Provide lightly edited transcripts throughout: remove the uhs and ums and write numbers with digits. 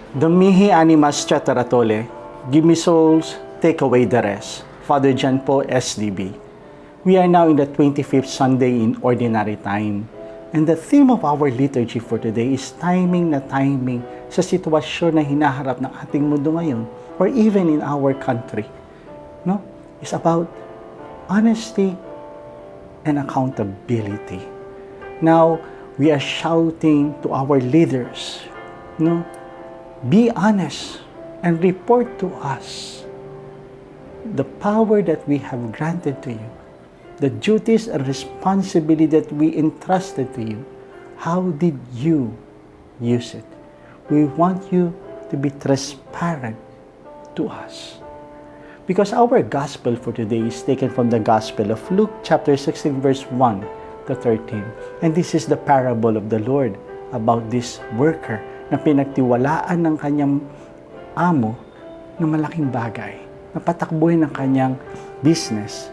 Domihi animas chataratole, give me souls, take away the rest. Father John Po, SDB. We are now in the 25th Sunday in Ordinary Time. And the theme of our liturgy for today is timing na timing sa sitwasyon na hinaharap ng ating mundo ngayon or even in our country. No? It's about honesty and accountability. Now, we are shouting to our leaders, no? Be honest and report to us the power that we have granted to you, the duties and responsibility that we entrusted to you. How did you use it? We want you to be transparent to us. Because our gospel for today is taken from the Gospel of Luke chapter 16 verse 1 to 13. And this is the parable of the Lord about this worker na pinagtiwalaan ng kanyang amo na malaking bagay, na patakbuhin ng kanyang business,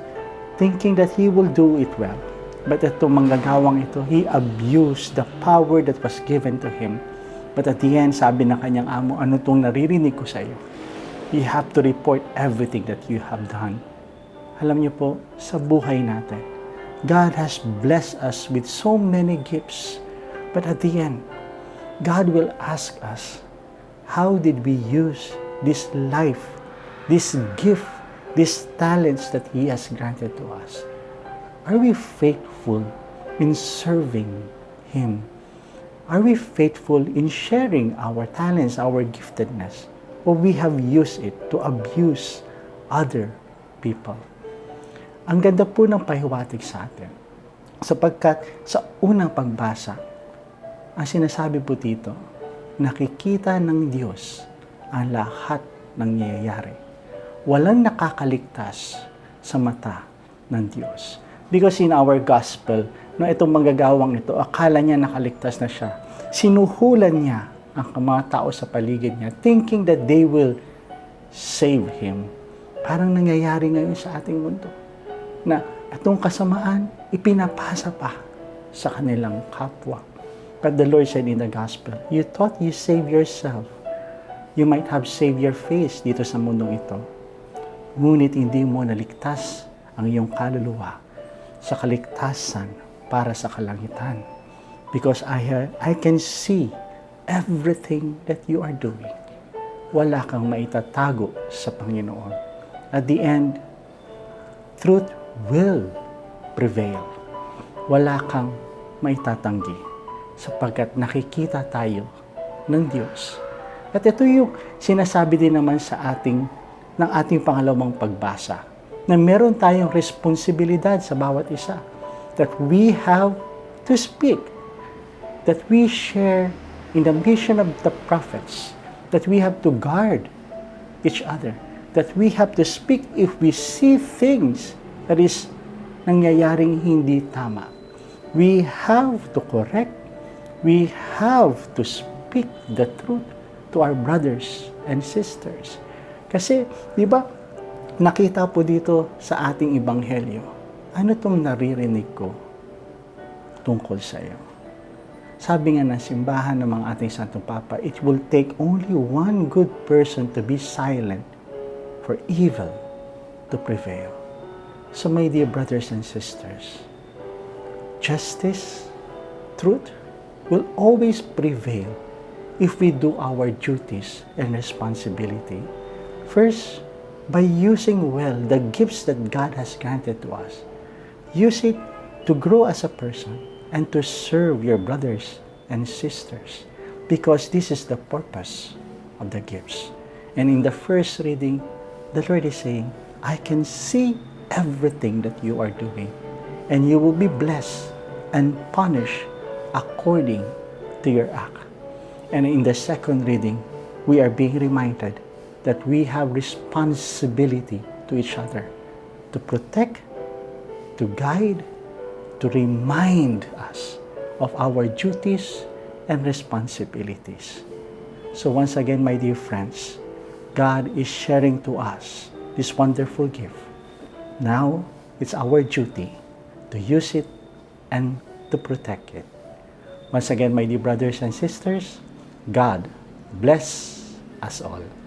thinking that he will do it well. But itong manggagawang ito, he abused the power that was given to him. But at the end, sabi ng kanyang amo, ano itong naririnig ko sa iyo? You have to report everything that you have done. Alam niyo po, sa buhay natin, God has blessed us with so many gifts. But at the end, God will ask us, how did we use this life, this gift, these talents that He has granted to us? Are we faithful in serving Him? Are we faithful in sharing our talents, our giftedness? Or we have used it to abuse other people? Ang ganda po ng pahiwatig sa atin. Sapagkat sa unang pagbasa, ang sinasabi po dito, nakikita ng Diyos ang lahat ng nangyayari. Walang nakakaligtas sa mata ng Diyos. Because in our gospel, no, itong manggagawang ito, akala niya nakaligtas na siya. Sinuhulan niya ang mga tao sa paligid niya, thinking that they will save him. Parang nangyayari ngayon sa ating mundo, na itong kasamaan, ipinapasa pa sa kanilang kapwa. But the Lord said in the gospel, you thought you saved yourself. You might have saved your face dito sa mundong ito. Ngunit hindi mo naligtas ang iyong kaluluwa sa kaligtasan para sa kalangitan. Because I can see everything that you are doing. Wala kang maitatago sa Panginoon. At the end, truth will prevail. Wala kang maitatanggi sapagkat nakikita tayo ng Diyos. At ito yung sinasabi din naman sa ng ating pangalawang pagbasa, na meron tayong responsibilidad sa bawat isa, that we have to speak, that we share in the mission of the prophets, that we have to guard each other, that we have to speak if we see things that is nangyayaring hindi tama. We have to correct. We have to speak the truth to our brothers and sisters. Kasi, di ba, nakita po dito sa ating ebanghelyo, ano itong naririnig ko tungkol sa iyo? Sabi nga ng simbahan ng mga ating Santong Papa, it will take only one good person to be silent for evil to prevail. So my dear brothers and sisters, justice, truth, will always prevail if we do our duties and responsibility. First, by using well the gifts that God has granted to us. Use it to grow as a person and to serve your brothers and sisters, because this is the purpose of the gifts. And in the first reading, the Lord is saying, I can see everything that you are doing, and you will be blessed and punished according to your act. And in the second reading, we are being reminded that we have responsibility to each other, to protect, to guide, to remind us of our duties and responsibilities. So once again, my dear friends, God is sharing to us this wonderful gift. Now, it's our duty to use it and to protect it. Once again, my dear brothers and sisters, God bless us all.